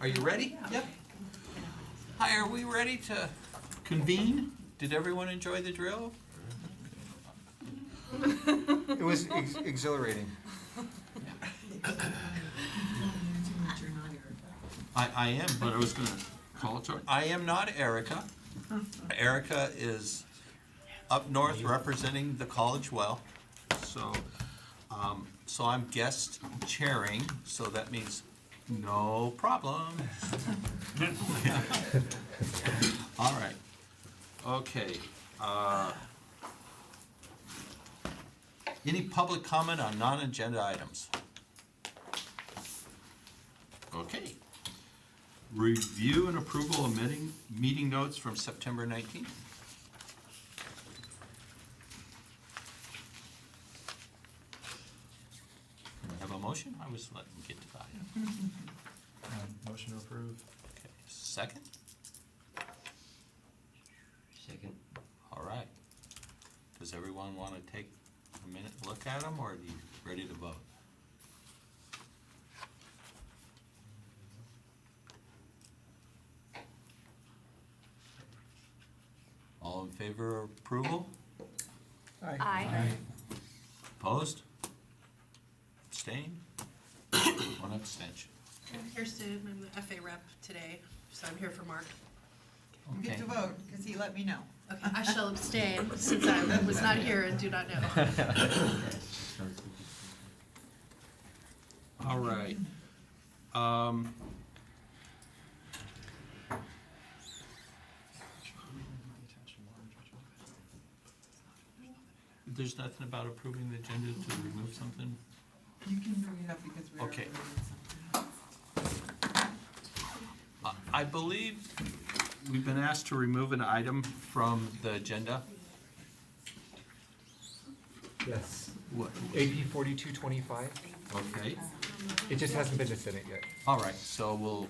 Are you ready? Yep. Hi, are we ready to convene? Did everyone enjoy the drill? It was exhilarating. I am, but I was going to call it to her. I am not Erica. Erica is up north representing the college well. So I'm guest chairing, so that means no problem. All right. Okay. Any public comment on non-agenda items? Okay. Review and approval of meeting notes from September 19th. Can I have a motion? I was letting you get to that. Motion to approve. Okay. Second? Second. All right. Does everyone want to take a minute and look at them, or are you ready to vote? All in favor of approval? Aye. Opposed? Abstain? One abstention. I'm Kirsten, I'm the FA rep today, so I'm here for Mark. You get to vote, because he let me know. Okay, I shall abstain since I was not here and do not know. All right. There's nothing about approving the agenda to remove something? You can bring it up because we're. Okay. I believe we've been asked to remove an item from the agenda. Yes. What? AP 4225. Okay. It just hasn't been to Senate yet. All right, so we'll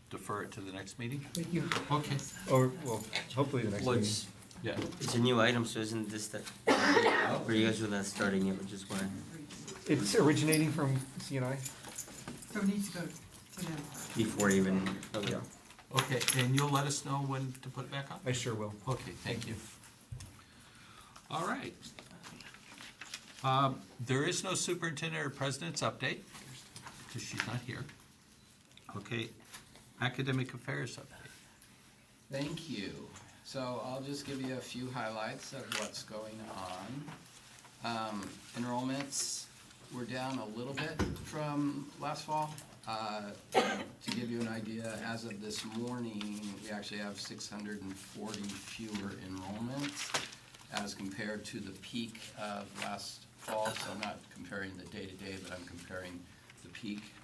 defer it to the next meeting? Thank you. Okay. Or, well, hopefully the next Well, meeting. Yeah. it's a new item, so isn't this the, or you guys were not starting it, which is why. It's originating from CNI. So it needs to go to them. Before even, oh yeah. Okay, and you'll let us know when to put it back on? I sure will. Okay, thank you. All right. There is no superintendent or president's update, because she's not here. Okay, academic affairs update. Thank you. So I'll just give you a few highlights of what's going on. Enrollments were down a little bit from last fall. To give you an idea, as of this morning, we actually have 640 fewer enrollments as compared to the peak of last fall. So I'm not comparing the day-to-day, but I'm comparing the peak.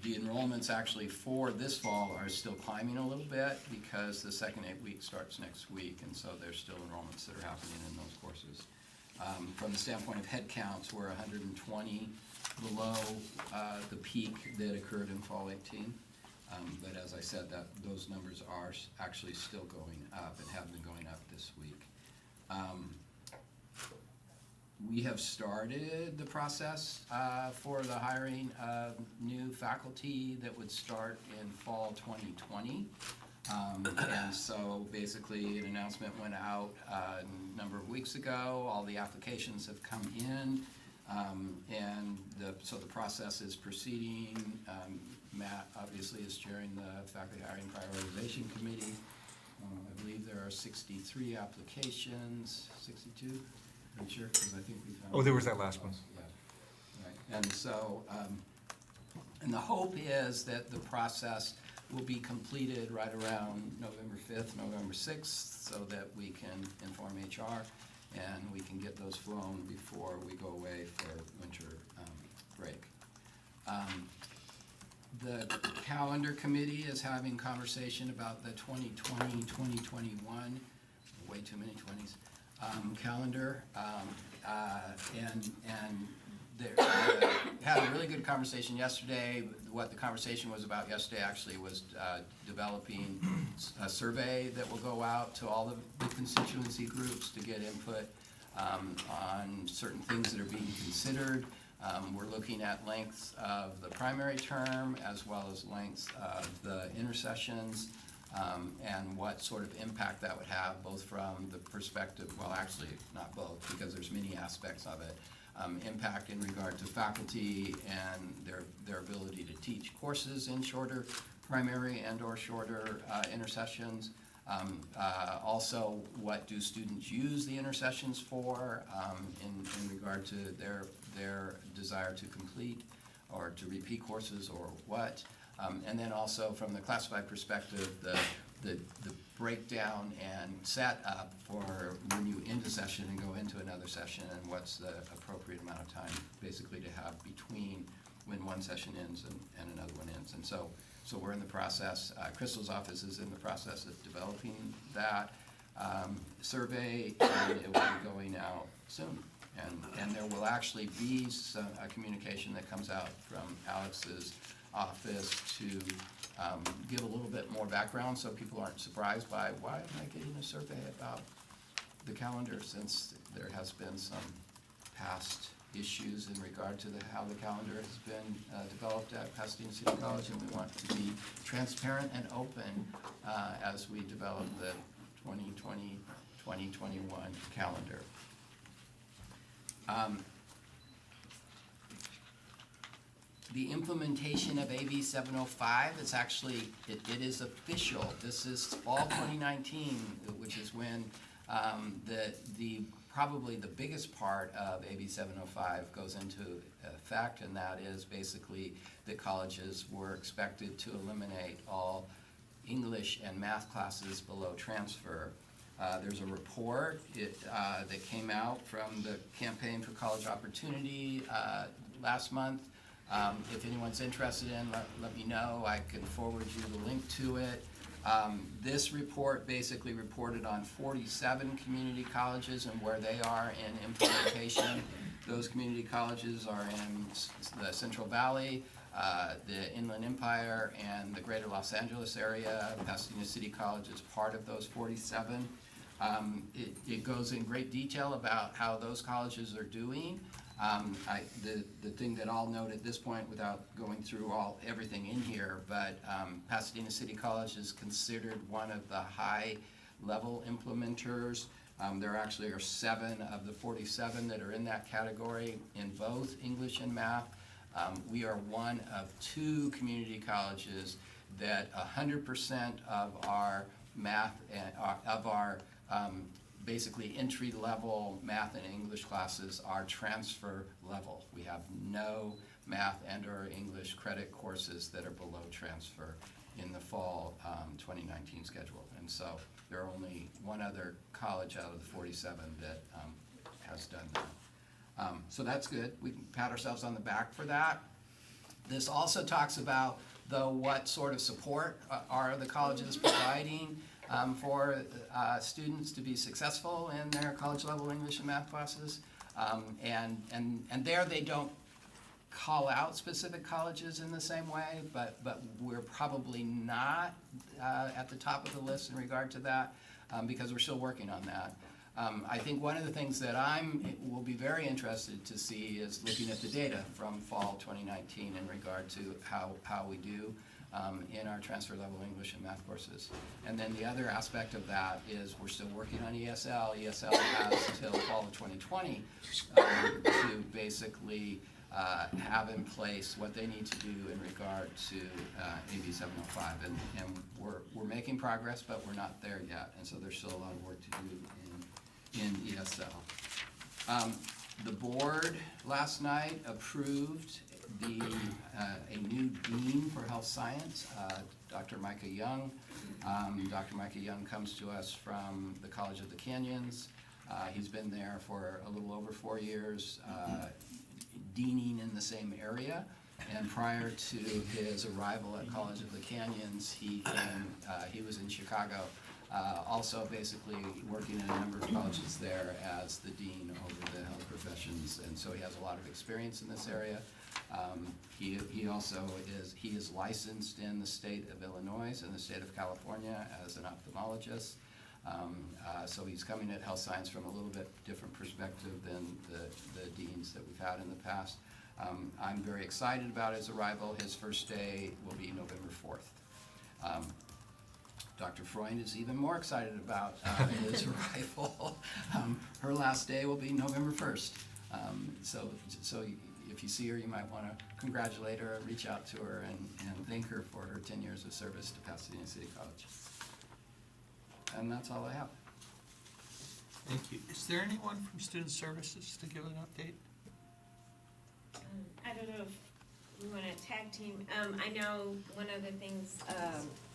The enrollments actually for this fall are still climbing a little bit because the second 8 week starts next week, and so there's still enrollments that are happening in those courses. From the standpoint of head counts, we're 120 below the peak that occurred in fall 18. But as I said, those numbers are actually still going up and have been going up this week. We have started the process for the hiring of new faculty that would start in fall 2020. And so basically an announcement went out a number of weeks ago. All the applications have come in, and so the process is proceeding. Matt obviously is chairing the Faculty Hiring Prioritization Committee. I believe there are 63 applications, 62? I'm sure, because I think we found. Oh, there was that last one. Yeah, right. And so, and the hope is that the process will be completed right around November 5th, November 6th, so that we can inform HR and we can get those flown before we go away for winter break. The calendar committee is having conversation about the 2020-2021, way too many 20s, calendar, and they had a really good conversation yesterday. What the conversation was about yesterday actually was developing a survey that will go out to all the constituency groups to get input on certain things that are being considered. We're looking at lengths of the primary term as well as lengths of the intersessions, and what sort of impact that would have, both from the perspective, well, actually, not both, because there's many aspects of it. Impact in regard to faculty and their ability to teach courses in shorter primary and/or shorter intersessions. Also, what do students use the intersessions for in regard to their desire to complete or to repeat courses or what? And then also from the classified perspective, the breakdown and setup for when you end a session and go into another session, and what's the appropriate amount of time basically to have between when one session ends and another one ends. And so we're in the process, Crystal's office is in the process of developing that survey, and it will be going out soon. And there will actually be a communication that comes out from Alex's office to give a little bit more background so people aren't surprised by, why am I getting a survey about the calendar, since there has been some past issues in regard to how the calendar has been developed at Pasadena City College, and we want to be transparent and open as we develop the 2020-2021 calendar. The implementation of AB 705 is actually, it is official. This is fall 2019, which is when probably the biggest part of AB 705 goes into effect, and that is basically that colleges were expected to eliminate all English and math classes below transfer. There's a report that came out from the Campaign for College Opportunity last month. If anyone's interested in, let me know. I can forward you the link to it. This report basically reported on 47 community colleges and where they are in implementation. Those community colleges are in the Central Valley, the Inland Empire, and the greater Los Angeles area. Pasadena City College is part of those 47. It goes in great detail about how those colleges are doing. The thing that I'll note at this point, without going through everything in here, but Pasadena City College is considered one of the high-level implementers. There actually are 7 of the 47 that are in that category in both English and math. We are one of 2 community colleges that 100% of our math, basically entry-level math and English classes are transfer level. We have no math and/or English credit courses that are below transfer in the fall 2019 schedule. And so there are only one other college out of the 47 that has done that. So that's good. We can pat ourselves on the back for that. This also talks about, though, what sort of support are the colleges providing for students to be successful in their college-level English and math classes. And there they don't call out specific colleges in the same way, but we're probably not at the top of the list in regard to that, because we're still working on that. I think one of the things that will be very interested to see is looking at the data from fall 2019 in regard to how we do in our transfer level English and math courses. And then the other aspect of that is we're still working on ESL. ESL has till fall of 2020 to basically have in place what they need to do in regard to AB 705. And we're making progress, but we're not there yet. And so there's still a lot of work to do in ESL. The board last night approved a new dean for health science, Dr. Micah Young. Dr. Micah Young comes to us from the College of the Canyons. He's been there for a little over 4 years, deaning in the same area. And prior to his arrival at College of the Canyons, he was in Chicago, also basically working in a number of colleges there as the dean over the health professions. And so he has a lot of experience in this area. He also is licensed in the state of Illinois and the state of California as an ophthalmologist. So he's coming at health science from a little bit different perspective than the deans that we've had in the past. I'm very excited about his arrival. His first day will be November 4th. Dr. Freund is even more excited about his arrival. Her last day will be November 1st. So if you see her, you might want to congratulate her, reach out to her, and thank her for her 10 years of service to Pasadena City College. And that's all I have. Thank you. Is there anyone from Student Services to give an update? I don't know if we want to tag team. I know one of the things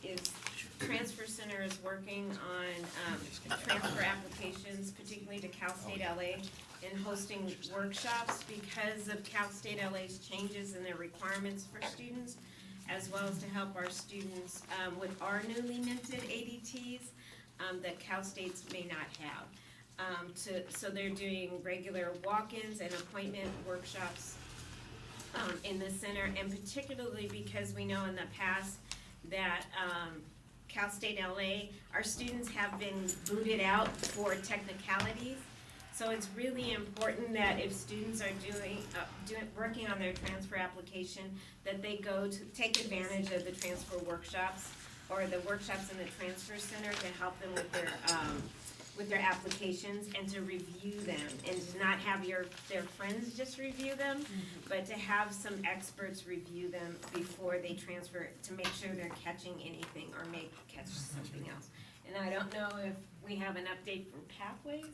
is Transfer Center is working on transfer applications, particularly to Cal State LA, and hosting workshops because of Cal State LA's changes in their requirements for students, as well as to help our students with our newly minted ADTs that Cal States may not have. So they're doing regular walk-ins and appointment workshops in the center, and particularly because we know in the past that Cal State LA, our students have been booted out for technicalities. So it's really important that if students are working on their transfer application, that they go to take advantage of the transfer workshops or the workshops in the transfer center to help them with their applications and to review them, and to not have their friends just review them, but to have some experts review them before they transfer, to make sure they're catching anything or may catch something else. And I don't know if we have an update from Pathways?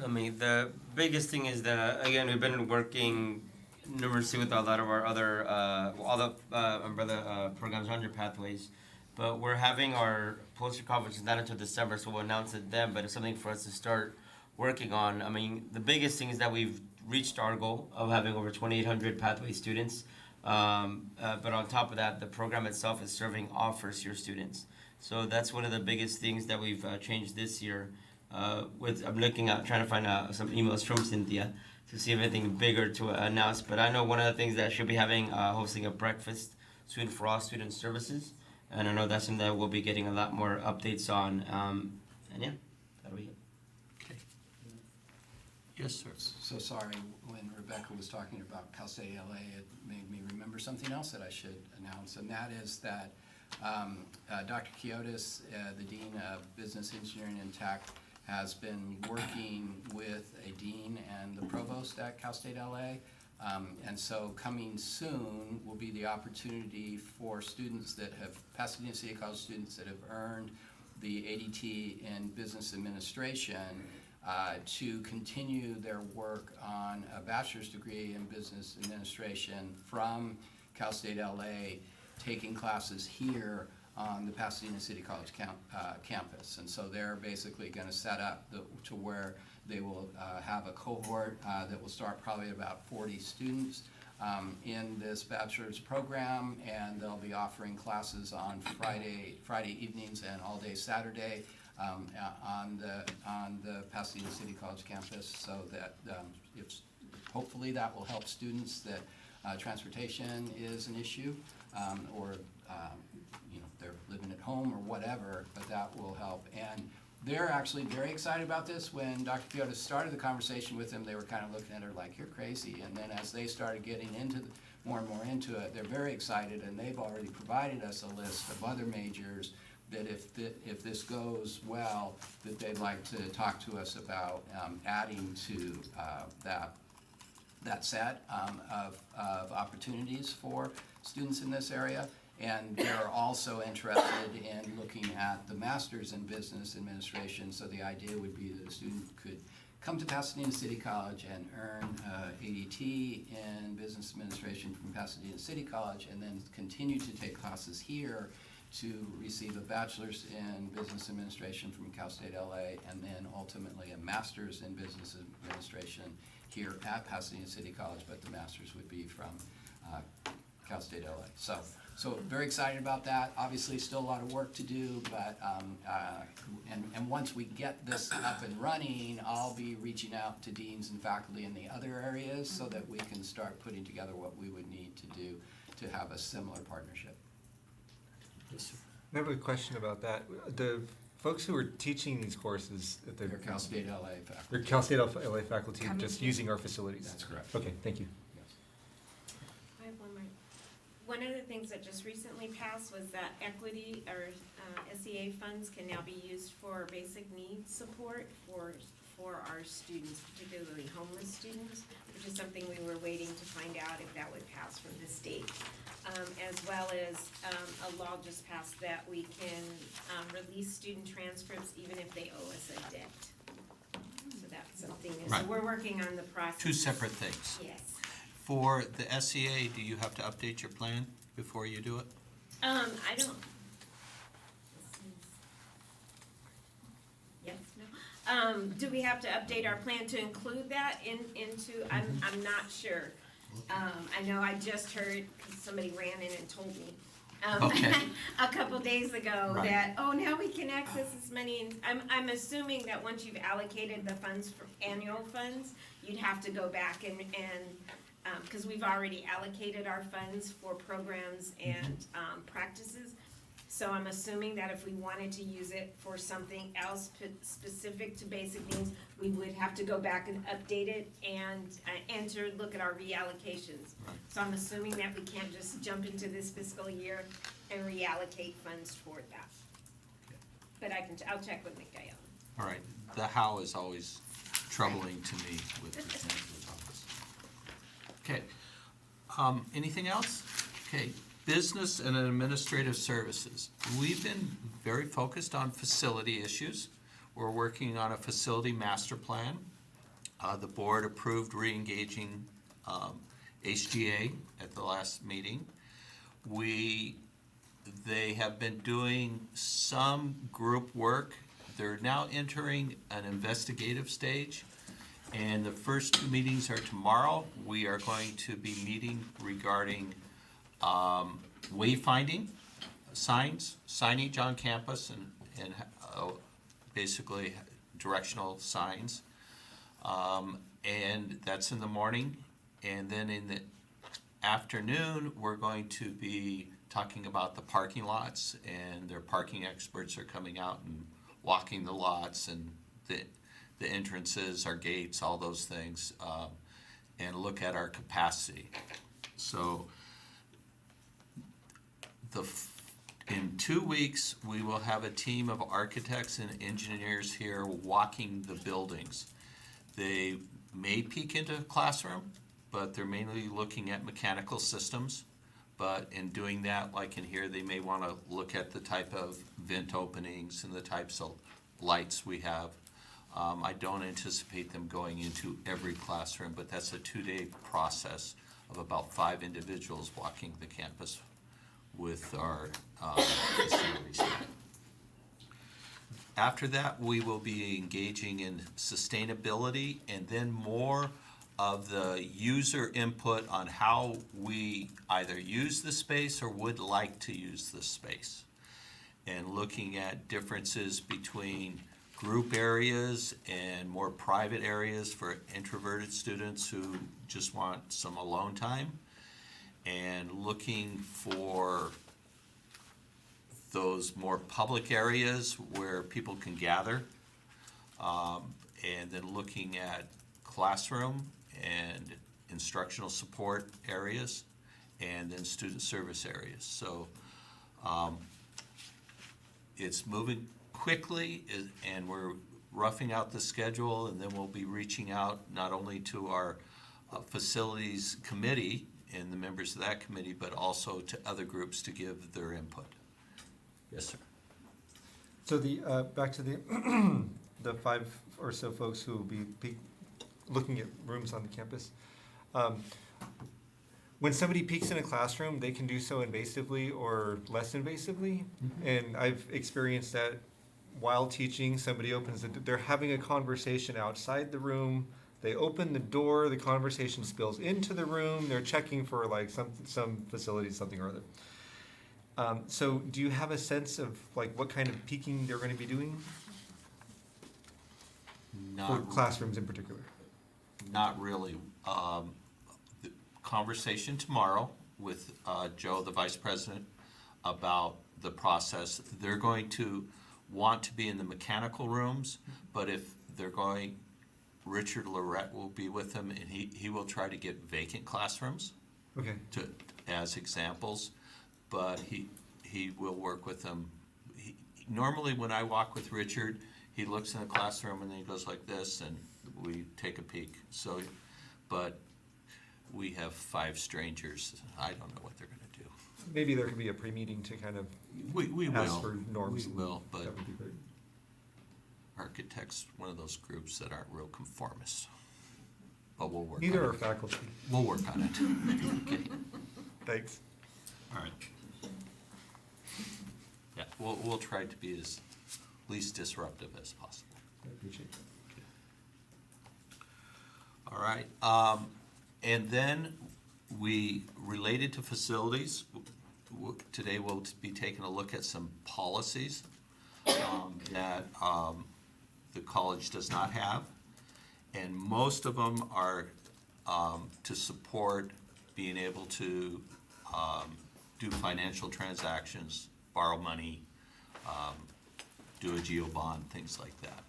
I mean, the biggest thing is that, again, we've been working numerously with a lot of our other, all the umbrella programs under Pathways. But we're having our poster conference not until December, so we'll announce it then, but it's something for us to start working on. I mean, the biggest thing is that we've reached our goal of having over 2,800 Pathway students. But on top of that, the program itself is serving all first-year students. So that's one of the biggest things that we've changed this year. I'm looking at trying to find some emails from Cynthia to see if anything bigger to announce. But I know one of the things that she'll be having, hosting a breakfast soon for all student services. And I know that's something that we'll be getting a lot more updates on. And yeah, that'll be it. Okay. Yes, sir. So sorry, when Rebecca was talking about Cal State LA, it made me remember something else that I should announce, and that is that Dr. Kiotis, the Dean of Business Engineering and Tech, has been working with a dean and the provost at Cal State LA. And so coming soon will be the opportunity for students that have, Pasadena City College students that have earned the ADT in Business Administration to continue their work on a bachelor's degree in Business Administration from Cal State LA, taking classes here on the Pasadena City College campus. And so they're basically going to set up to where they will have a cohort that will start probably about 40 students in this bachelor's program, and they'll be offering classes on Friday evenings and all day Saturday on the Pasadena City College campus. So that hopefully that will help students that transportation is an issue, or they're living at home or whatever, but that will help. And they're actually very excited about this. When Dr. Kiotis started the conversation with them, they were kind of looking at her like, you're crazy. And then as they started getting more and more into it, they're very excited, and they've already provided us a list of other majors that if this goes well, that they'd like to talk to us about adding to that set of opportunities for students in this area. And they're also interested in looking at the master's in business administration. So the idea would be that a student could come to Pasadena City College and earn ADT in business administration from Pasadena City College, and then continue to take classes here to receive a bachelor's in business administration from Cal State LA, and then ultimately a master's in business administration here at Pasadena City College, but the master's would be from Cal State LA. So very excited about that. Obviously, still a lot of work to do, but and once we get this up and running, I'll be reaching out to deans and faculty in the other areas so that we can start putting together what we would need to do to have a similar partnership. Yes, sir. I have a question about that. The folks who are teaching these courses at the They're Cal State LA faculty. they're Cal State LA faculty just using our facilities. That's correct. Okay, thank you. Yes. one of the things that just recently passed was that equity or SEA funds can now be used for basic needs support for our students, particularly homeless students, which is something we were waiting to find out if that would pass from the state. As well as a law just passed that we can release student transcripts even if they owe us a debt. So that's something, so Right. we're working on the process. Two separate things. Yes. For the SEA, do you have to update your plan before you do it? I don't. Yes, no. Do we have to update our plan to include that into, I'm not sure. I know I just heard, cause somebody ran in and told me, Okay. a couple days ago Right. that, oh, now we can access this money, and I'm assuming that once you've allocated the funds for annual funds, you'd have to go back and cause we've already allocated our funds for programs and, practices. So I'm assuming that if we wanted to use it for something else specific to basic needs, we would have to go back and update it and to look at our reallocations. Right. So I'm assuming that we can't just jump into this fiscal year and reallocate funds toward that. But I'll check with Mikael. All right, the how is always troubling to me with the chancellor's office. Okay, anything else? Okay, business and administrative services. We've been very focused on facility issues. We're working on a facility master plan. The board approved re-engaging HGA at the last meeting. They have been doing some group work. They're now entering an investigative stage, and the first two meetings are tomorrow. We are going to be meeting regarding wayfinding signage on campus, and basically directional signs. And that's in the morning. And then in the afternoon, we're going to be talking about the parking lots, and their parking experts are coming out and walking the lots and the entrances, our gates, all those things, and look at our capacity. So in 2 weeks, we will have a team of architects and engineers here walking the buildings. They may peek into a classroom, but they're mainly looking at mechanical systems. But in doing that, like in here, they may want to look at the type of vent openings and the types of lights we have. I don't anticipate them going into every classroom, but that's a 2-day process of about 5 individuals walking the campus with our facilities. After that, we will be engaging in sustainability and then more of the user input on how we either use the space or would like to use the space. And looking at differences between group areas and more private areas for introverted students who just want some alone time. And looking for those more public areas where people can gather. And then looking at classroom and instructional support areas, and then student service areas. So it's moving quickly, and we're roughing out the schedule, and then we'll be reaching out not only to our facilities committee and the members of that committee, but also to other groups to give their input. Yes, sir. So back to the 5 or so folks who will be looking at rooms on the campus. When somebody peeks in a classroom, they can do so invasively or less invasively. Mm-hmm. And I've experienced that while teaching. Somebody opens they're having a conversation outside the room. They open the door, the conversation spills into the room. They're checking for like some facility, something or other. So do you have a sense of like what kind of peeking they're going to be doing? For classrooms in particular? Not really. The conversation tomorrow with Joe, the vice president, about the process. They're going to want to be in the mechanical rooms, but if they're going, Richard Lorette will be with them, and he will try to get vacant classrooms. Okay. as examples, but he will work with them. Normally, when I walk with Richard, he looks in the classroom and then he goes like this, and we take a peek. So, but we have 5 strangers. I don't know what they're gonna do. Maybe there could be a pre-meeting to kind of We ask will. for norms. We will, but That would be great. architects, one of those groups that aren't real conformists. But we'll work on Neither it. are faculty. We'll work on it. Okay. Thanks. All right. Yeah, we'll try to be as least disruptive as possible. I appreciate that. All right, and then related to facilities, today we'll be taking a look at some policies that the college does not have. And most of them are to support being able to do financial transactions, borrow money, do a geo bond, things like that.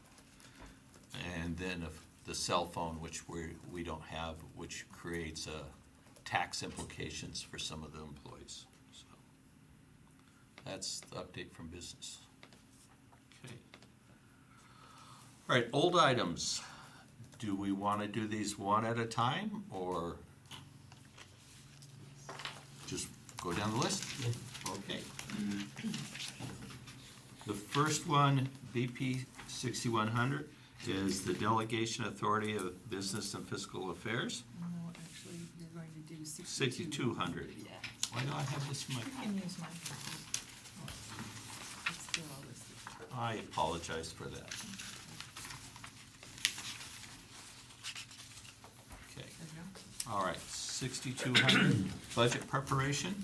And then the cell phone, which we don't have, which creates tax implications for some of the employees. So that's the update from business. Okay. All right, old items. Do we want to do these one at a time, or just go down the list? Okay. The first one, BP 6100, is the delegation authority of business and fiscal affairs. No, actually, you're going to do 6200. Why do I have this in my? You can use mine. It's still all listed. I apologize for that. Okay. There you All right, 6200, budget preparation.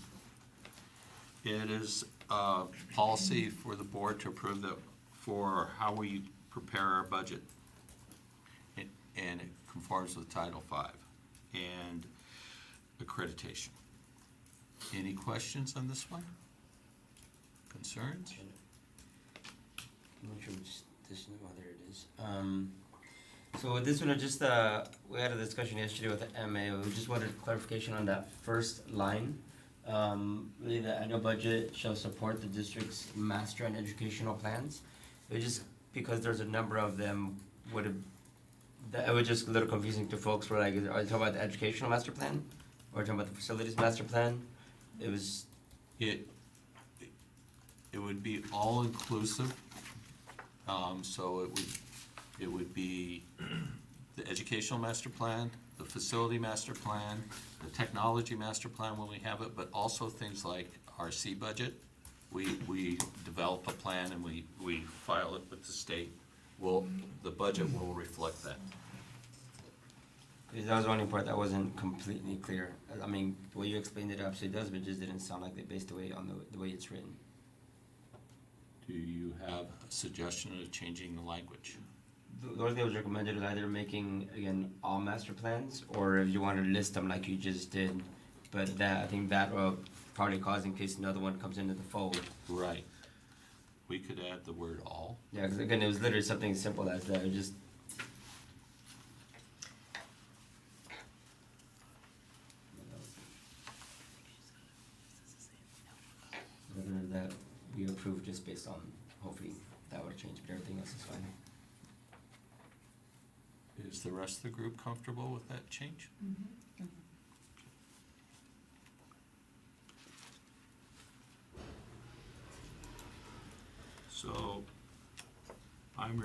It is a policy for the board to approve for how we prepare our budget. And it conforms with Title V and accreditation. Any questions on this one? Concerns? I'm not sure which this whether it is. So with this one, we had a discussion yesterday with the MA. We just wanted clarification on that first line. Really, the annual budget shall support the district's master and educational plans. It was just because there's a number of them. It was just a little confusing to folks. Where like, are you talking about the educational master plan, or are you talking about the facilities master plan? It was. It would be all inclusive, so it would be the educational master plan, the facility master plan, the technology master plan when we have it, but also things like our C budget. We develop a plan and we file it with the state. The budget will reflect that. That was the only part that wasn't completely clear. I mean, the way you explained it absolutely does, but it just didn't sound like it based on the way it's written. Do you have a suggestion of changing the language? The only thing that was recommended is either making, again, all master plans, or if you want to list them like you just did. But I think that will probably cause in case another one comes into the fold. Right. We could add the word all. Yeah, because again, it was literally something as simple as that. It just. Whether that we approve just based on, hopefully that would change, but everything else is fine. Is the rest of the group comfortable with that change? go. So, I'm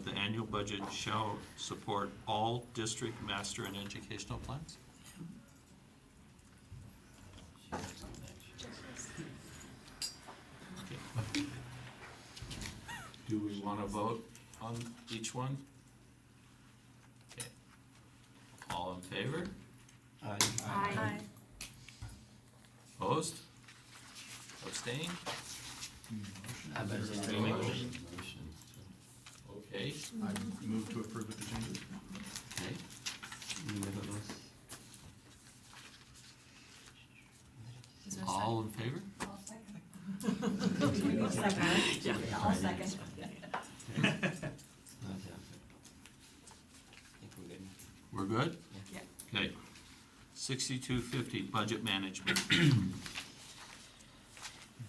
the annual budget shall support all district master and educational plans? Okay. Do we want to vote on each one? Okay. All in favor? Aye. Opposed? Abstained? I better say Abstained. Motion. Okay, I move to approve with the changes. okay. Is there a All in favor? Yeah, I'll second. I think we're good. We're good? Yeah. Okay. 6250, budget management.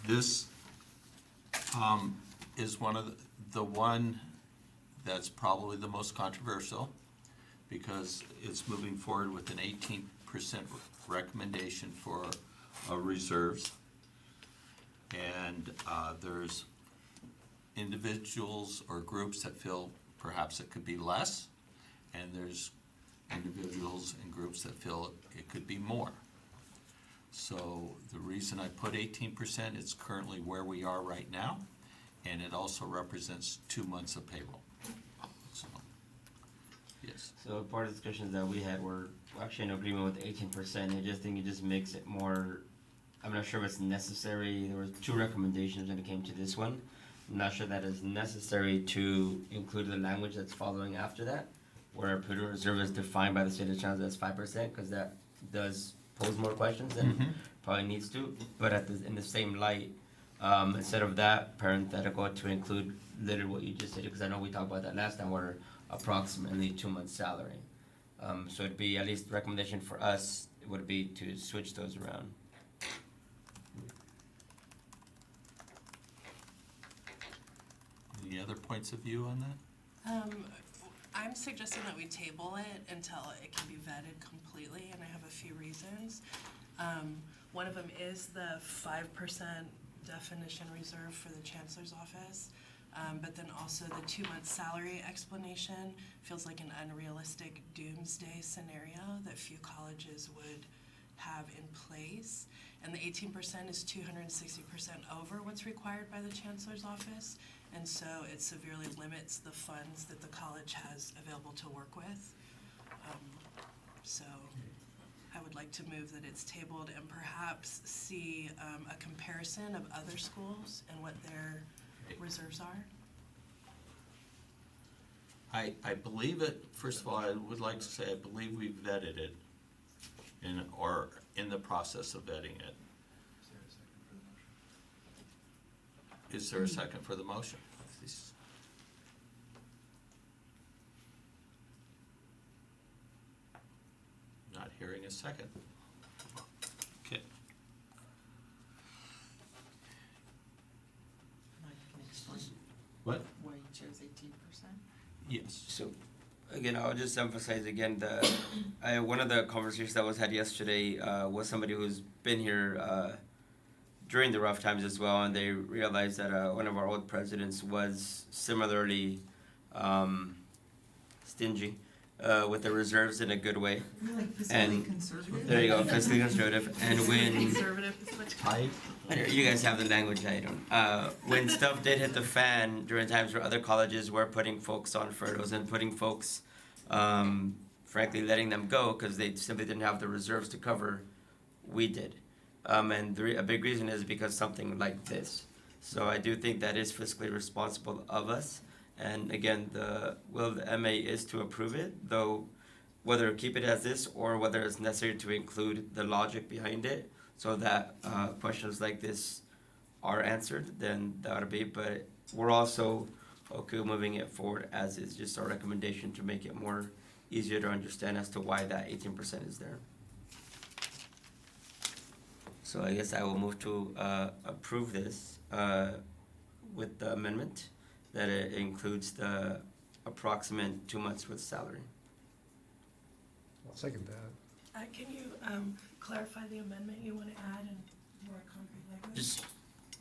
This is one of the one that's probably the most controversial because it's moving forward with an 18% recommendation for reserves. And there's individuals or groups that feel perhaps it could be less, and there's individuals and groups that feel it could be more. So the reason I put 18%, it's currently where we are right now, and it also represents 2 months of payroll. So, yes. So part of the discussions that we had were actually in agreement with 18%. I just think it just makes it more, I'm not sure if it's necessary. There were 2 recommendations when it came to this one. I'm not sure that it's necessary to include the language that's following after that, where prudent reserve is defined by the state of China as 5%, because that does pose more questions than probably needs to. But in the same light, instead of that parenthetical, to include literally what you just said, because I know we talked about that last time, where approximately 2 months' salary. So it'd be, at least recommendation for us, it would be to switch those around. Any other points of view on that? I'm suggesting that we table it until it can be vetted completely, and I have a few reasons. One of them is the 5% definition reserve for the chancellor's office, but then also the 2-month salary explanation feels like an unrealistic doomsday scenario that few colleges would have in place. And the 18% is 260% over what's required by the chancellor's office. And so it severely limits the funds that the college has available to work with. So I would like to move that it's tabled and perhaps see a comparison of other schools and what their reserves are. I believe it, first of all, I would like to say I believe we vetted it or in the process of vetting it. Is there a second for the motion? Not hearing a second. Okay. Mike can explain What? why you chose 18%. Yes. So, again, I'll just emphasize again one of the conversations that was had yesterday was somebody who's been here during the rough times as well, and they realized that one of our old presidents was similarly stingy with the reserves in a good way. You're like fiscally And conservative. there you go, fiscally conservative. And when Conservative is much. you guys have the language, I don't. When stuff did hit the fan during times where other colleges were putting folks on furloughs and putting folks, frankly, letting them go because they simply didn't have the reserves to cover, we did. And a big reason is because something like this. So I do think that is fiscally responsible of us. And again, the will of the MA is to approve it, though whether keep it as this or whether it's necessary to include the logic behind it so that questions like this are answered, then that would be. But we're also okay moving it forward as is, just our recommendation to make it more easier to understand as to why that 18% is there. So I guess I will move to approve this with the amendment that it includes the approximate 2 months with salary. I'll second that. Can you clarify the amendment you want to add in more concrete language? Just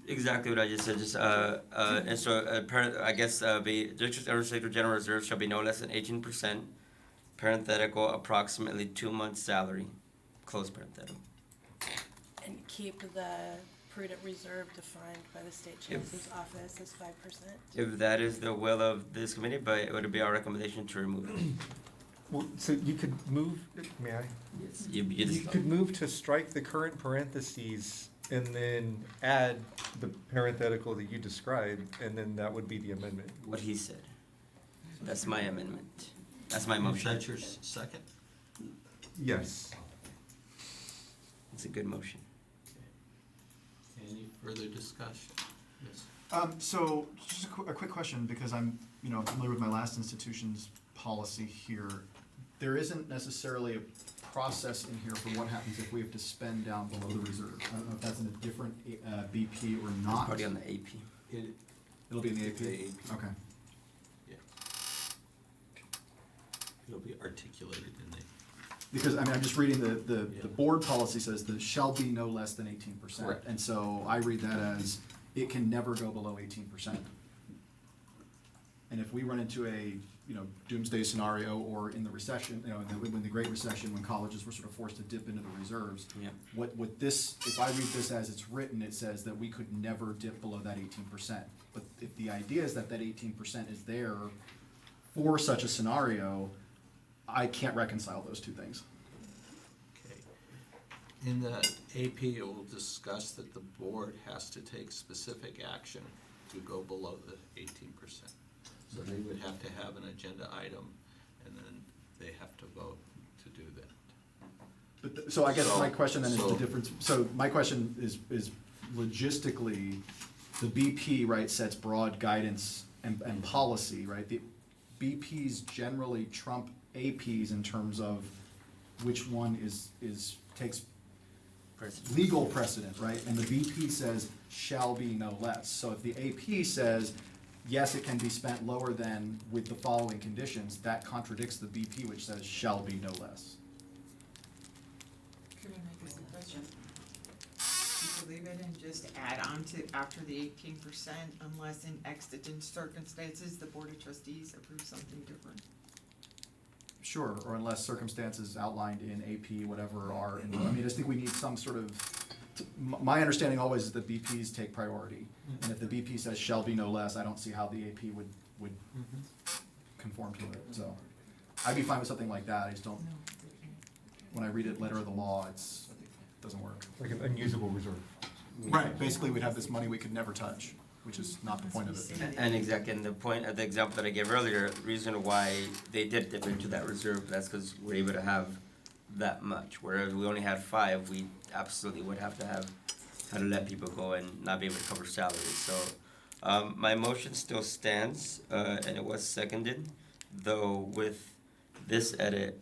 exactly what I just said. Just and so I guess the district unrestricted general reserve shall be no less than 18%. Parenthetical approximately 2 months salary. Close parenthetical. And keep the prudent reserve defined by the state chancellor's office as 5%. If that is the will of this committee, but it would be our recommendation to remove it. Well, so you could move, may I? Yes. You could move to strike the current parentheses and then add the parenthetical that you described, and then that would be the amendment. What he said. That's my amendment. That's my Is motion. that your second? Yes. It's a good motion. Any further discussion? Yes. So just a quick question, because I'm, familiar with my last institution's policy here. There isn't necessarily a process in here for what happens if we have to spend down below the reserve. I don't know if that's in a different BP or not. Party on the AP. It'll be in the AP? The AP. Okay. Yeah. It'll be articulated in the, Because, I mean, I'm just reading the Yeah. board policy says there shall be no less than 18%. Correct. And so I read that as it can never go below 18%. And if we run into a, doomsday scenario or in the recession, when the Great Recession, when colleges were sort of forced to dip into the reserves, Yeah. what this, if I read this as it's written, it says that we could never dip below that 18%. But if the idea is that 18% is there for such a scenario, I can't reconcile those two things. okay. In the AP, it will discuss that the board has to take specific action to go below the 18%. So they would have to have an agenda item, and then they have to vote to do that. But, so I guess my question then is So- the difference, so my question is logistically, the BP, right, sets broad guidance and policy, right? The BPs generally trump APs in terms of which one takes legal precedent, right? And the BP says shall be no less. So if the AP says, yes, it can be spent lower than with the following conditions, that contradicts the BP, which says shall be no less. Could I make a suggestion? You could leave it and just add on to after the 18%, unless in exigent circumstances, the Board of Trustees approves something different. Sure, or unless circumstances outlined in AP, whatever are, I mean, I just think we need some sort of, my understanding always is that BPs take priority. And if the BP says shall be no less, I don't see how the AP would conform to it, so. I'd be fine with something like that, I just don't, when I read it letter of the law, it doesn't work. Like an unusable reserve. Right, basically we'd have this money we could never touch, which is not the point of it. And exactly, and the point of the example that I gave earlier, the reason why they did dip into that reserve, that's because we're able to have that much. Whereas we only had 5, we absolutely would have to have how to let people go and not be able to cover salaries. So my motion still stands, and it was seconded, though with this edit,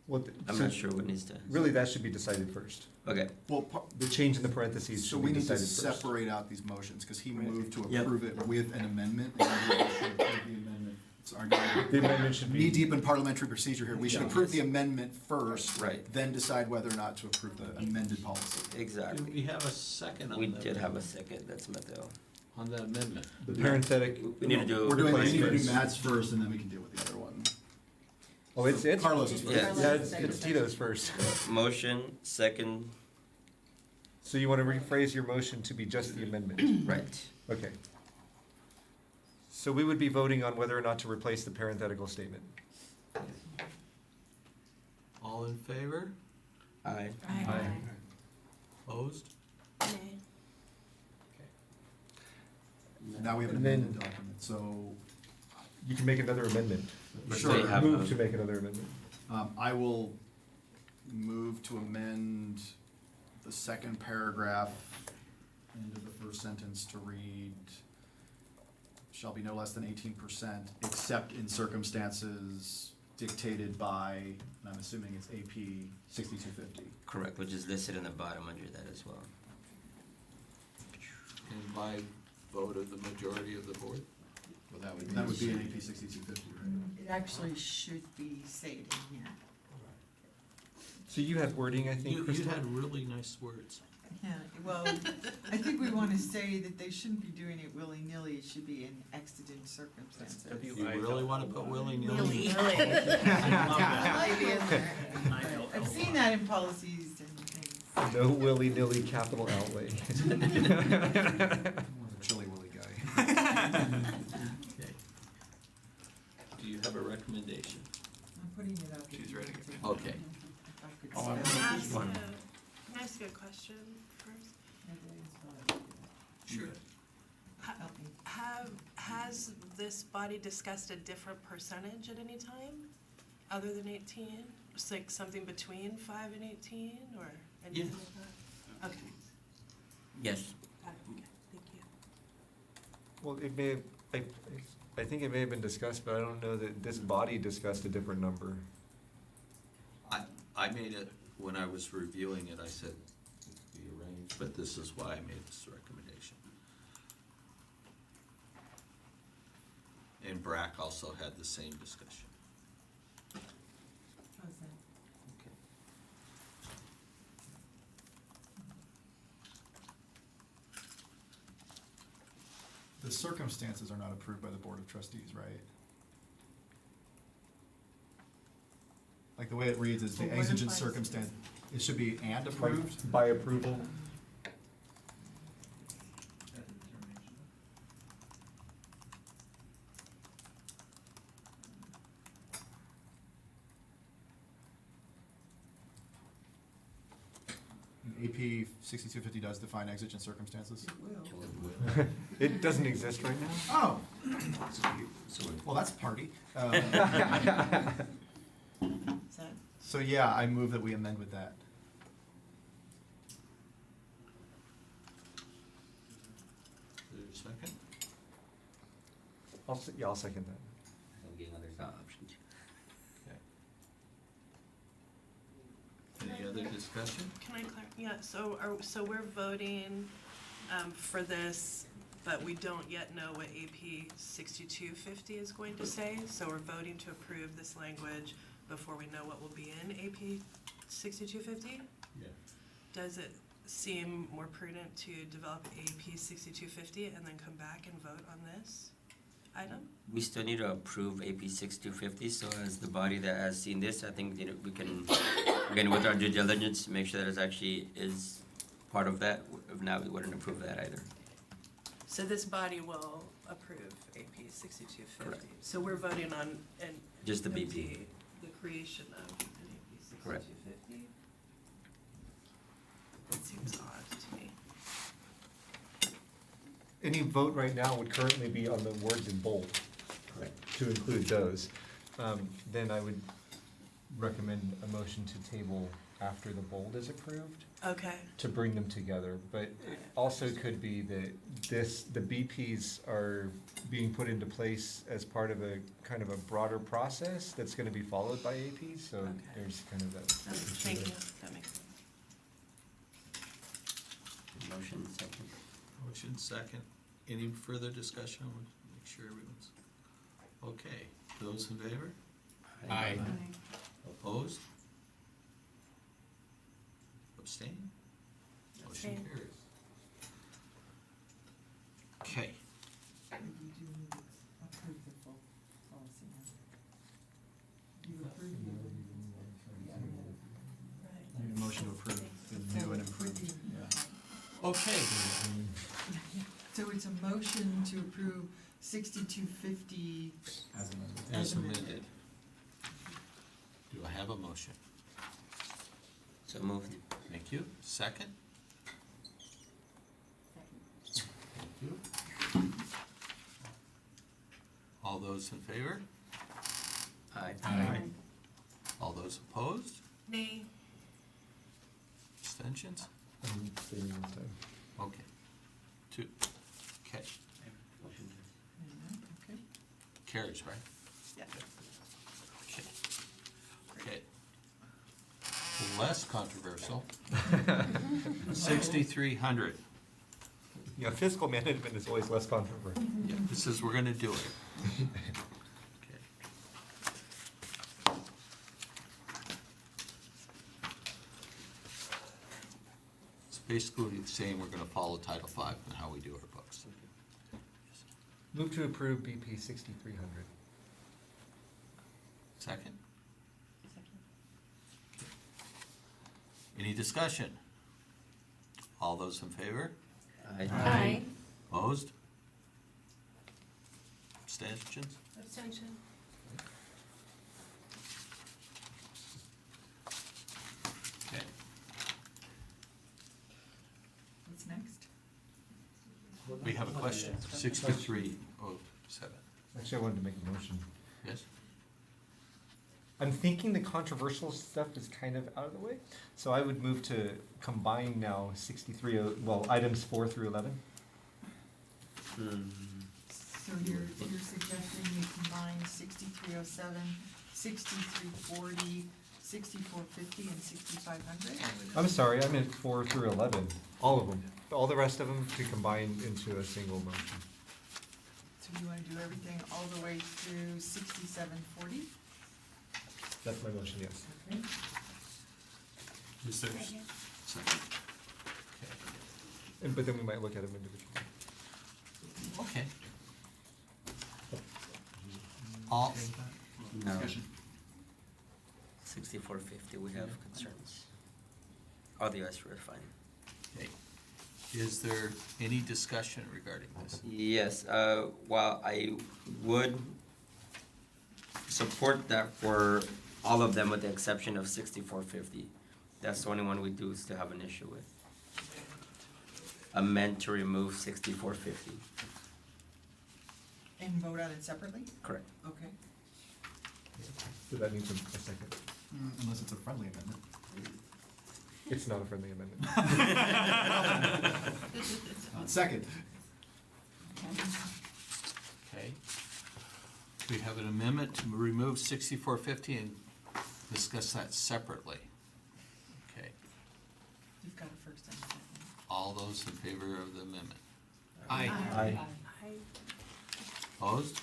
Well, I'm so not sure what needs to. really that should be decided first. Okay, Well, The change in the parentheses so should we be need to decided first. separate out these motions, cause he moved to Yep. approve it with an amendment. And we should approve the amendment. It's arguably The amendment should be. knee deep in parliamentary procedure here. We should Yeah. approve the amendment first. Right. Then decide whether or not to approve the amended policy. Do exactly. we have a second on We that? did have a second, that's Mateo. On that amendment? The parenthetic. We need to do. We need to do Replacements. Matt's first and then we can deal with the other one. Oh, it's. Carlos is first. Yeah. Yeah, it's Tito's first. Motion, second, So you want to rephrase your motion to be just the amendment? right. Okay. So we would be voting on whether or not to replace the parenthetical statement. All in favor? Aye. Opposed? Nay. Now we have an And then- amended document, so You can make another amendment. But Sure. they have Move a- to make another amendment. I will move to amend the second paragraph into the first sentence to read, shall be no less than 18%, except in circumstances dictated by, and I'm assuming it's AP 6250. Correct, which is listed in the bottom under that as well. And by vote of the majority of the board? Well, that would That would be in AP 6250, right? It actually should be stated in here. So you had wording, I think, You Crystal? had really nice words. Yeah, well, I think we want to say that they shouldn't be doing it willy-nilly, it should be in exigent circumstances. You really wanna put willy-nilly? I've seen that in policies and things. No willy-nilly capital outlay. Chilly Willy guy. Okay. Do you have a recommendation? I'm putting it up. She's ready. Okay. If I could Oh, say I'm- it. Can I ask you a question first? Sure. Help me. Has this body discussed a different percentage at any time, other than 18? It's like something between 5 and 18, or anything Yes. like that? Okay, Yes. got it, okay, thank you. Well, it may have, I think it may have been discussed, but I don't know that this body discussed a different number. I made it, when I was reviewing it, I said, be arranged, but this is why I made this recommendation. And Brack also had the same discussion. How's that? Okay. The circumstances are not approved by the Board of Trustees, right? Like the way it reads is the Well, what exigent if I- circumstance, it should be and approved? By approval. AP 6250 does define exigent circumstances? It will. It doesn't exist right now. Oh, well, that's a party. Is that, So yeah, I move that we amend with that. Is there a second? I'll second that. Again, there's options. Okay. Any other discussion? Can I yeah, so we're voting, for this, but we don't yet know what AP 6250 is going to say, so we're voting to approve this language before we know what will be in AP 6250? Yeah. Does it seem more prudent to develop AP 6250 and then come back and vote on this item? We still need to approve AP 6250, so as the body that has seen this, I think, we can, again, with our due diligence, make sure that it actually is part of that. If not, we wouldn't approve that either. So this body will approve AP 6250. Correct. So we're voting on an Just the BP. empty- the creation of an AP Correct. 6250. That seems odd to me. Any vote right now would currently be on the words in bold. Correct. To include those. Then I would recommend a motion to table after the bold is approved, Okay. to bring them together. But it also could be that the BPs are being put into place as part of a kind of a broader process that's gonna be followed by APs, so Okay. there's kind of that. Thank you, that makes sense. Motion second. Motion second. Any further discussion? I want to make sure everyone's, okay. Those in favor? Aye. Opposed? Abstain? Motion Abstain. carries. Okay. you do need to approve the full policy now. You approve the. I need a motion to approve the new and improved, yeah. Okay. So it's a motion to approve 6250 As amended. As amended. Do I have a motion? So moved. Thank you. Second? Thank you. All those in favor? Aye. All those opposed? Nay. Abstentions? Okay. Two. Okay. Motion Okay. Carries, right? Yeah. Okay. Okay. Less controversial. 6,300. Yeah, fiscal management is always less controversial. Yeah, this is, we're gonna do it. Okay. It's basically saying we're gonna follow Title V and how we do our books. Move to approve BP 6300. Second? Any discussion? All those in favor? Aye. Opposed? Abstentions? Abstention. Okay. What's next? We have a question. 6307. Actually, I wanted to make a motion. Yes? I'm thinking the controversial stuff is kind of out of the way, so I would move to combine now items 4 through 11. So you're suggesting we combine 6307, 6340, 6450 and 6500? I'm sorry, I meant 4 through 11, all of them. All the rest of them to combine into a single motion. So you wanna do everything all the way through 6740? That's my motion, yes. Okay. Is there? Second. Second. But then we might look at them individually. Okay. All, No. Discussion? 6450, we have concerns. Otherwise, we're fine. okay. Is there any discussion regarding this? Yes, while I would support that for all of them with the exception of 6450. That's the only one we do still have an issue with. Amend to remove 6450. And vote on it separately? Correct. Okay. So that needs a second. Unless it's a friendly amendment. It's not a friendly amendment. Second. Okay. We have an amendment to remove 6450 and discuss that separately. Okay. You've got a first and a second. All those in favor of the amendment? Aye. Opposed?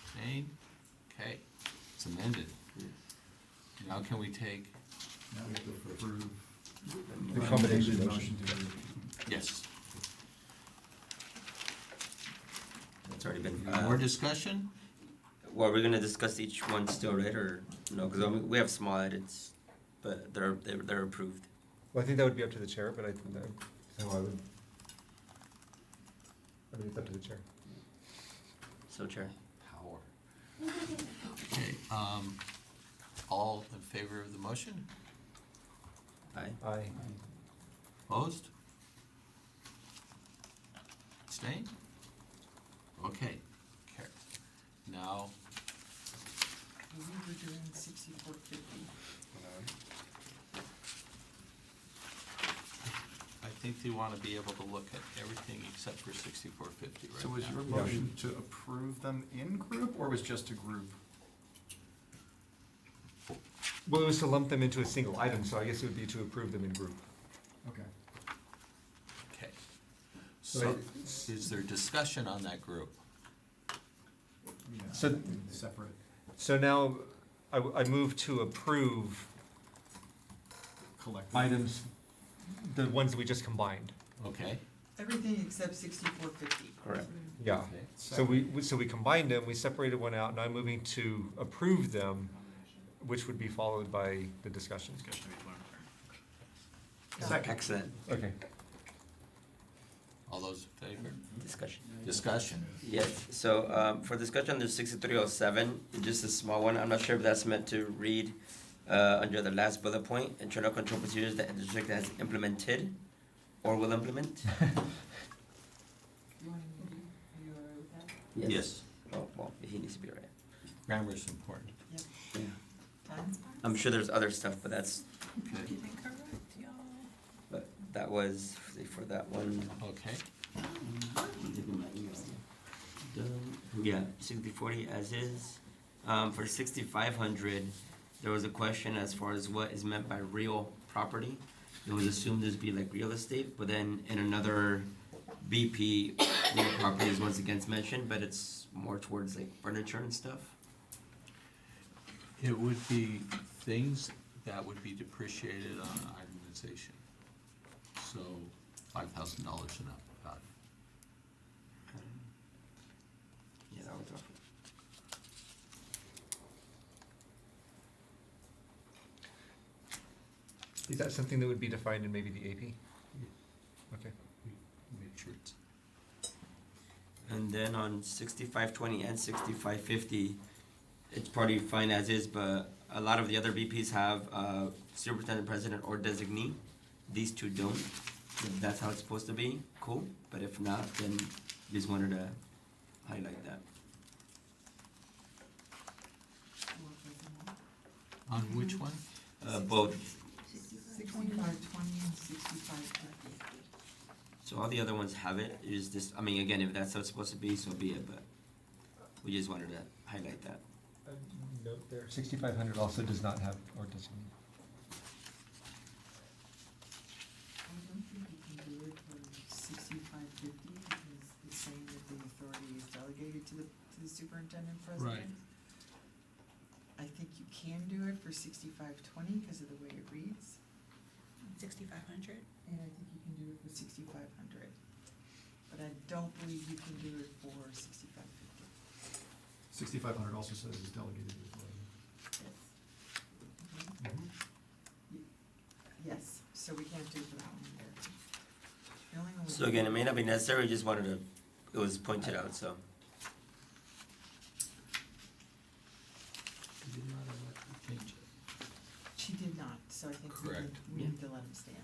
Abstained? Okay, it's amended. Now can we take, Now we have to approve. The combination Amended motion. to. yes, It's already been. more discussion? Well, we're gonna discuss each one still, right, or no? Because we have small edits, but they're approved. Well, I think that would be up to the chair, but I think that, so I mean, it's up to the chair. So, Chair. Power. Okay, all in favor of the motion? Aye. Aye. Opposed? Abstained? Okay, carry. Now, We were doing 6450. I think they want to be able to look at everything except for 6450 right So was now. your motion to approve them in group, or was just a group? Well, it was to lump them into a single item, so I guess it would be to approve them in group. Okay. Okay. So So, I- is there discussion on that group? Yeah. So- Separate. So now, I move to approve Collective. items, the ones we just combined. Okay, Everything except 6450. Correct. Yeah. Okay. So we combined them, we separated one out, and I'm moving to approve them, which would be followed by the discussion. Second. Excellent Okay. all those in favor? discussion. Discussion. Yes, so, for discussion, there's 6307, just a small one, I'm not sure if that's meant to read, under the last bullet point, internal control procedures that the district has implemented or will implement. You want to are you all right with that? Yes. Oh, well, he needs to be right. Grammar is important. Yep. Done? I'm sure there's other stuff, but that's, Okay. but that was for that one. Okay, Yeah, 6040 as is. For 6500, there was a question as far as what is meant by real property. It was assumed to be like real estate, but then in another BP, real property is once again mentioned, but it's more towards like furniture and stuff. it would be things that would be depreciated on itemization. So, $5,000 and up, about it. Yeah, that was rough. Is that something that would be defined in maybe the AP? Okay. Make sure it's. And then on 6520 and 6550, it's probably fine as is, but a lot of the other BPs have superintendent, president, or designee. These two don't. If that's how it's supposed to be, cool. But if not, then just wanted to highlight that. Work with them all. On which one? Both. 6520 and 6550. So all the other ones have it. It is this. I mean, again, if that's how it's supposed to be, so be it. But we just wanted to highlight that. note there, 6,500 also does not have, or doesn't. I don't think you can do it for 6550 because it's saying that the authority is delegated to the superintendent president. I think you can do it for 6520 because of the way it reads, 6,500? and I think you can do it for 6500. But I don't believe you can do it for 6550. 6,500 also says is delegated to the authority. Yes, so we can't do it for that one either. The only one we So can again, do- it may not be necessary, just wanted to, it was pointed out, so. She did not, so I think Correct. we need to let him stand.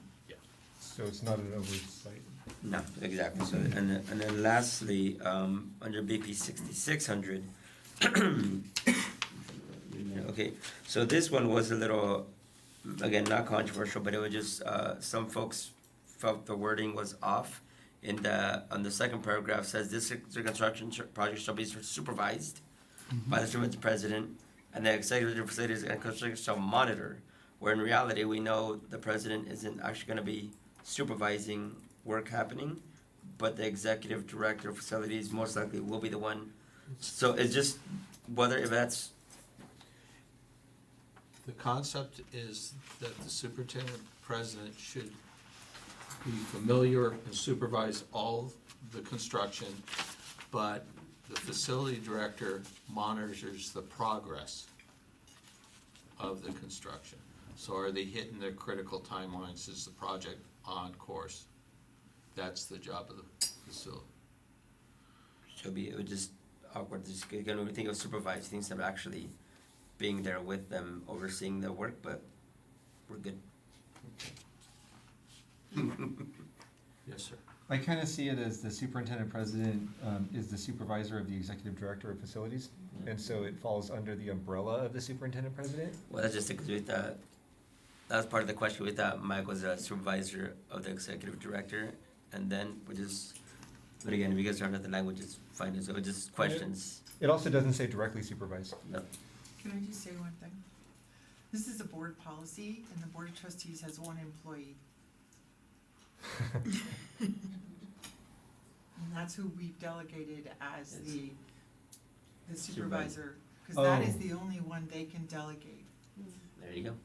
So it's not an oversight. No, exactly, so, and then lastly, under BP 6600, okay, so this one was a little, again, not controversial, but it was just, some folks felt the wording was off. On the second paragraph says, this construction project shall be supervised by the superintendent president, and the executive facilities and construction shall monitor, where in reality, we know the president isn't actually gonna be supervising work happening, but the executive director of facilities most likely will be the one. So it's just whether if that's, The concept is that the superintendent president should be familiar and supervise all the construction, but the facility director monitors the progress of the construction. So are they hitting their critical timelines? Is the project on course? That's the job of the facility. it would just awkward, just again, when we think of supervised things, of actually being there with them, overseeing the work, but we're good. Yes, sir. I kind of see it as the superintendent president is the supervisor of the executive director of facilities, and so it falls under the umbrella of the superintendent president. Well, that's just because we thought, that was part of the question, we thought Mike was a supervisor of the executive director, and then we just, but again, if you guys don't know the language, it's fine, so it's just questions. It also doesn't say directly supervise. No. Can I just say one thing? This is a board policy, and the board of trustees has one employee, and that's who we've delegated as the supervisor, because that is Oh. the only one they can delegate. There you go.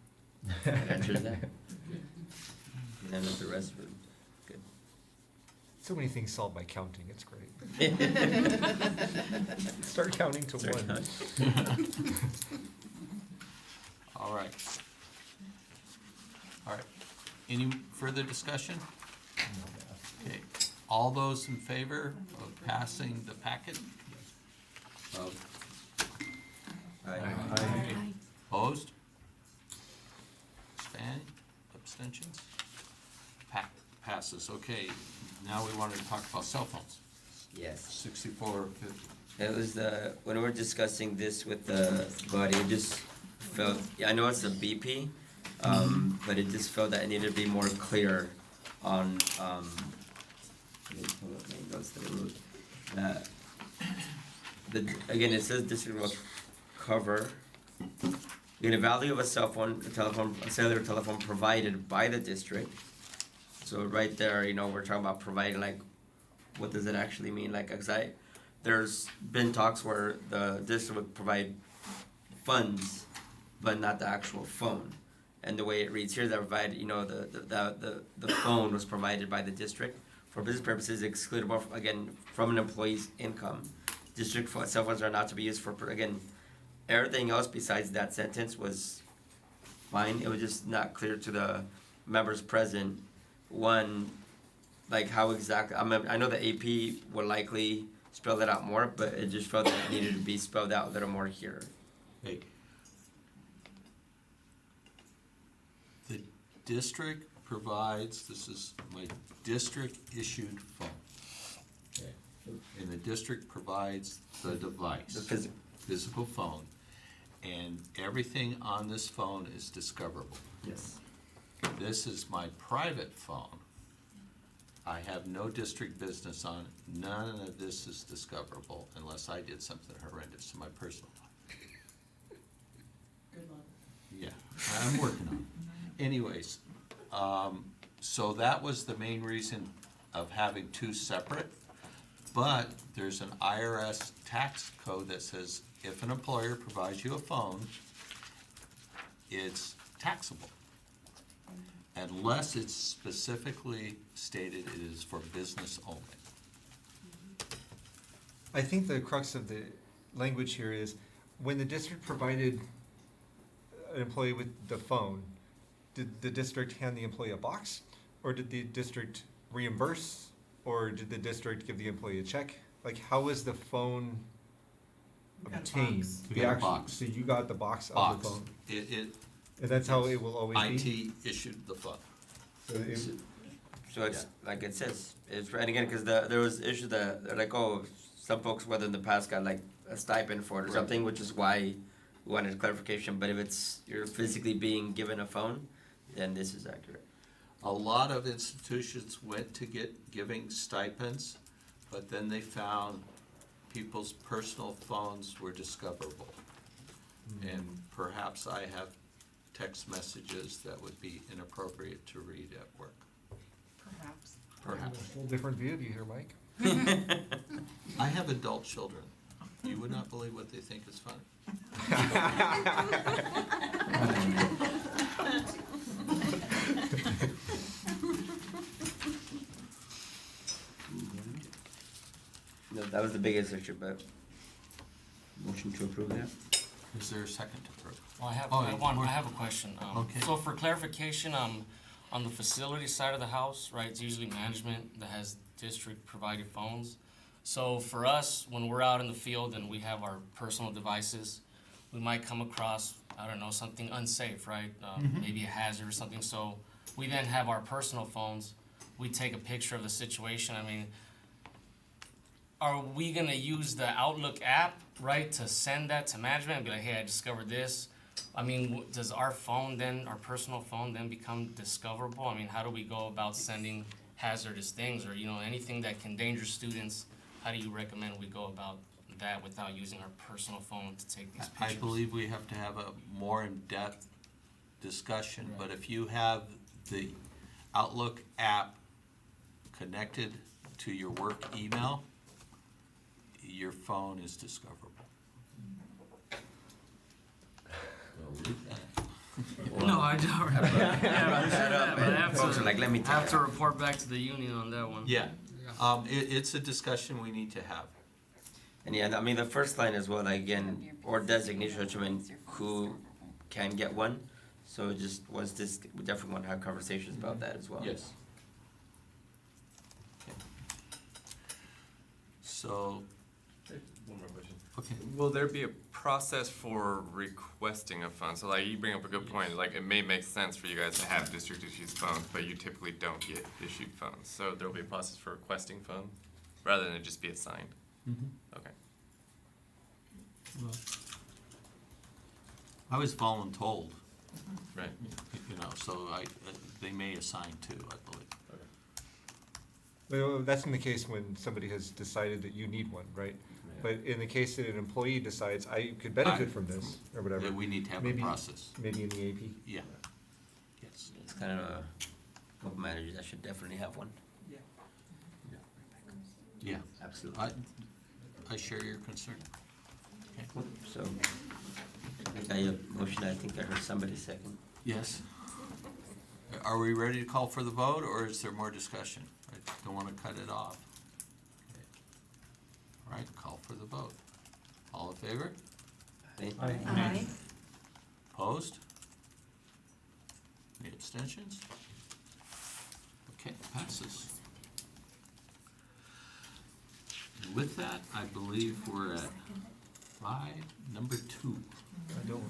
That answers that. And then with the rest of it, good. So many things solved by counting, it's great. Start counting to Start one. counting. All right. All right. Any further discussion? Okay. All those in favor of passing the packet? Aye. Opposed? Abstentions? Passes, okay. Now we wanted to talk about cell phones. Yes. 6450. It was when we were discussing this with the body, it just felt, I know it's a BP, but it just felt that it needed to be more clear on, let me pull up my notes that I wrote. Again, it says district will cover, the value of a cell phone, a cellular telephone provided by the district. So right there, we're talking about providing, like, what does it actually mean? Like, there's been talks where the district would provide funds, but not the actual phone. And the way it reads here, that provide, the phone was provided by the district for business purposes, excludable, again, from an employee's income. District cell phones are not to be used for, again, everything else besides that sentence was fine. It was just not clear to the members present, one, like how exactly, I know the AP would likely spell that out more, but it just felt that it needed to be spelled out a little more here. Okay. The district provides, this is my district issued phone. Okay. And the district provides the device. The physical phone, and everything on this phone is discoverable. Yes. This is my private phone. I have no district business on it. None of this is discoverable unless I did something horrendous to my personal life. I'm working on it. Anyways, so that was the main reason of having two separate. But there's an IRS tax code that says if an employer provides you a phone, it's taxable. Unless it's specifically stated it is for business only. I think the crux of the language here is, when the district provided an employee with the phone, did the district hand the employee a box? Or did the district reimburse? Or did the district give the employee a check? Like, how was the phone You got a obtained? box. We The got a actual- box. So you got the box of Box. the phone? It, And that's how it will always be? IT issued the phone. So it- So it's, like it says, it's, and again, cause there was issues that, they're like, oh, some folks, whether in the past got like a stipend for it or Right. something, which is why we wanted clarification, but if it's, you're physically being given a phone, then this is accurate. A lot of institutions went to giving stipends, but then they found people's personal phones were discoverable. And perhaps I have text messages that would be inappropriate to read at work. Perhaps. Perhaps. Whole different view of you here, Mike. I have adult children. You would not believe what they think is funny. No, that was the biggest issue, but motion to approve that? Is there a second to approve? Well, Oh, I have a question. Okay. So for clarification, on the facility side of the house, right, it's usually management that has district provided phones. So for us, when we're out in the field and we have our personal devices, we might come across, I don't know, something unsafe, right? Maybe a hazard or something, so we then have our personal phones, we take a picture of the situation, I mean, are we gonna use the Outlook app, right, to send that to management and be like, hey, I discovered this? I mean, does our phone then, our personal phone then become discoverable? I mean, how do we go about sending hazardous things or, you know, anything that can endanger students? How do you recommend we go about that without using our personal phone to take these I pictures? believe we have to have a more in-depth discussion, but if you have the Outlook app connected to your work email, your phone is discoverable. No, I don't. Yeah, I understand that, but I Folks are like, let me I have take to it. report back to the union on that one. Yeah, it's a discussion we need to have. And yeah, I mean, the first line as well, like, again, or designation, which I mean, who can get one? So it just was this, we definitely want to have conversations about that as well. Yes. Okay. So, One more question. okay, Will there be a process for requesting a phone? So like you bring up a good point, like it may make sense for you guys to have district issued phones, but you typically don't get issued phones. So there'll be a process for requesting phone rather than it just be assigned. Okay. well, I was voluntold, Right. you know, so they may assign two, I believe. Well, that's in the case when somebody has decided that you need one, right? But in the case that an employee decides, I could benefit from this, or whatever. Yeah, we need to have a maybe- process. Maybe in the AP. Yeah. Yes. It's kind of a couple managers that should definitely have one. Yeah. Yeah, Absolutely. I share your concern. Okay. So, I have a motion, I think I heard somebody second. Yes. Are we ready to call for the vote, or is there more discussion? I don't want to cut it off. Okay. All right, call for the vote. All in favor? Aye. Opposed? Any abstentions? Okay, passes. And with that, I believe we're at number 2. I don't.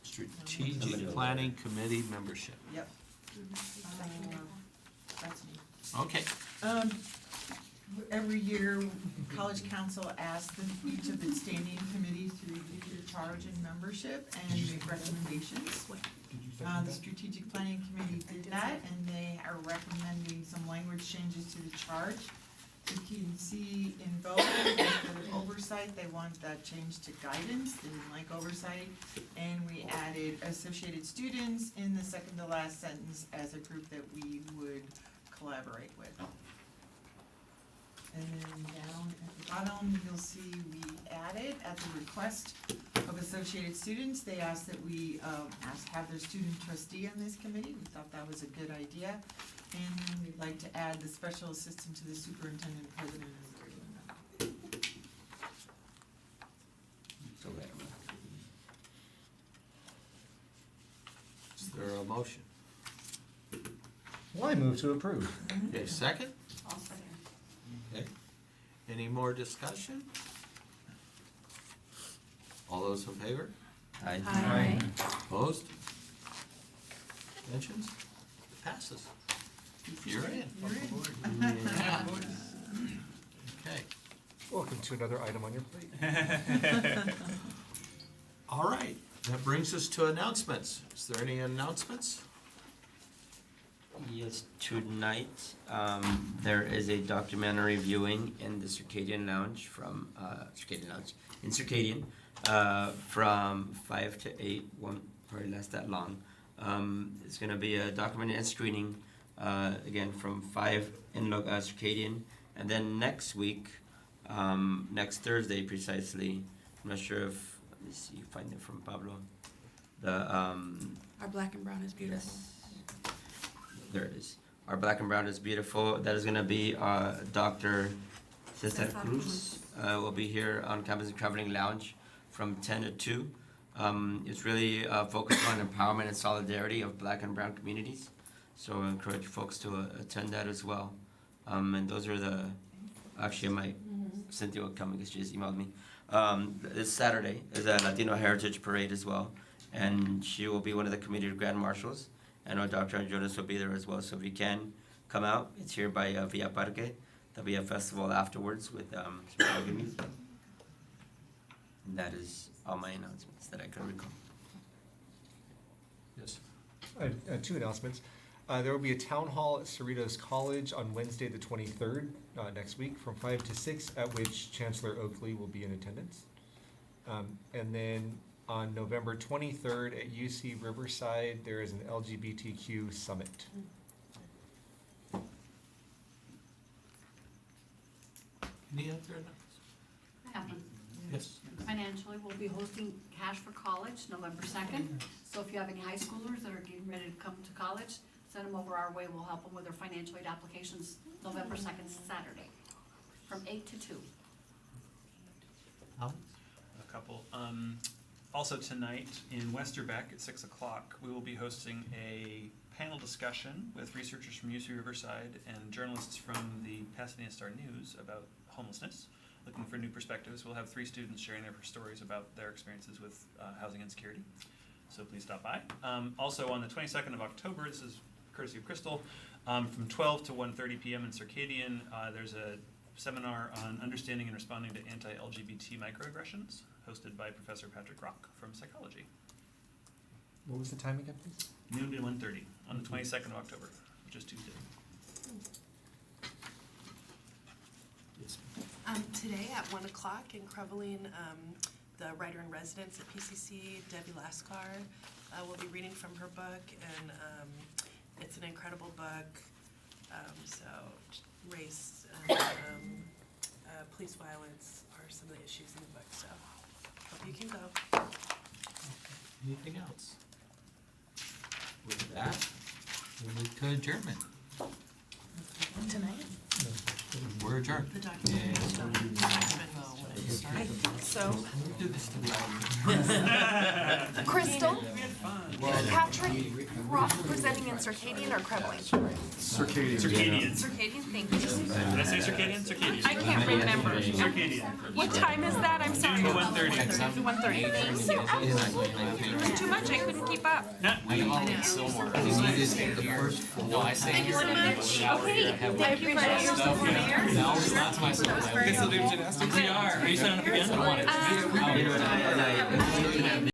Strategic Planning Committee membership. Yep. That's me. Okay, Every year, College Council asks each of the standing committees to review their charge and membership and make recommendations. The Strategic Planning Committee did that, and they are recommending some language changes to the charge If you can see in both, for oversight, they want that changed to guidance, they didn't like oversight. And we added associated students in the second to last sentence as a group that we would collaborate with. And then down at the bottom, you'll see we added at the request of associated students, they asked that we, have their student trustee on this committee, we thought that was a good idea. And then we'd like to add the special assistant to the superintendent president as a regular member. So that- Is there a motion? Well, I move to approve. Okay, second? I'll second. Okay. Any more discussion? All those in favor? Aye. Aye. Opposed? Abstentions? Passes. You're in. Okay. Welcome to another item on your plate. All right, that brings us to announcements. Is there any announcements? Yes, tonight, there is a documentary viewing in the Circadian Lounge from, in Circadian, from 5 to 8, won't probably last that long. It's gonna be a documentary and screening, again, from 5 in Circadian. And then next week, next Thursday precisely, I'm not sure if, let me see, find it from Pablo. The, Our black and brown is beautiful. yes. There it is. Our Black and Brown is Beautiful. That is going to be Dr. Cesar Cesar Cruz. Will be here on campus and traveling lounge from 10 to 2. It's really focused on empowerment and solidarity of Black and Brown communities. So I encourage folks to attend that as well. And those are the, actually Cynthia will come because she just emailed me. This Saturday is a Latino Heritage Parade as well. And she will be one of the community grand marshals. And our Dr. Jonas will be there as well, so if you can come out, it's here by Villa Parque. There'll be a festival afterwards with some really good music. And that is all my announcements that I can recall. Yes. Two announcements. There will be a town hall at Cerritos College on Wednesday, the 23rd, next week, from 5 to 6, at which Chancellor Oakley will be in attendance. And then on November 23rd at UC Riverside, there is an LGBTQ summit. Any other announcements? I have one. Yes. Financially, we'll be hosting Cash for College November 2nd. So if you have any high schoolers that are getting ready to come to college, send them over our way. We'll help them with their financial aid applications November 2nd, Saturday, from 8 to 2. Alex? A couple. Also tonight in Westerbeck at 6 o'clock, we will be hosting a panel discussion with researchers from UC Riverside and journalists from the Pasadena Star News about homelessness, looking for new perspectives. We'll have 3 students sharing their stories about their experiences with housing insecurity. So please stop by. Also on the 22nd of October, this is courtesy of Crystal, from 12 to 1:30 p.m. in Circadian, there's a seminar on understanding and responding to anti-LGBT microaggressions, hosted by Professor Patrick Rock from psychology. What was the time again, please? Noon to 1:30 on the 22nd of October, which is Tuesday. Yes. Today at 1 o'clock in Creveline, the writer in residence at PCC, Debbie Lascar, will be reading from her book, and it's an incredible book. So race and police violence are some of the issues in the book, so hope you can go. Anything else? With that, we'll move to adjournment. Tonight? We're adjourned. The documentary is done. So, Do this to the audience. Crystal, Patrick, Rock presenting in Circadian or Creveline? Circadian. Circadian. Circadian, thank you. Did I say circadian? Circadian. I can't remember. Circadian. What time is that? I'm sorry. Noon to 1:30. 1:30. It was too much, I couldn't keep up. No, I say. Thank you so much. Okay, thank you for your support, Mayor. No, it's not to myself. We are. Are you signing up again? I don't want it. You know, and I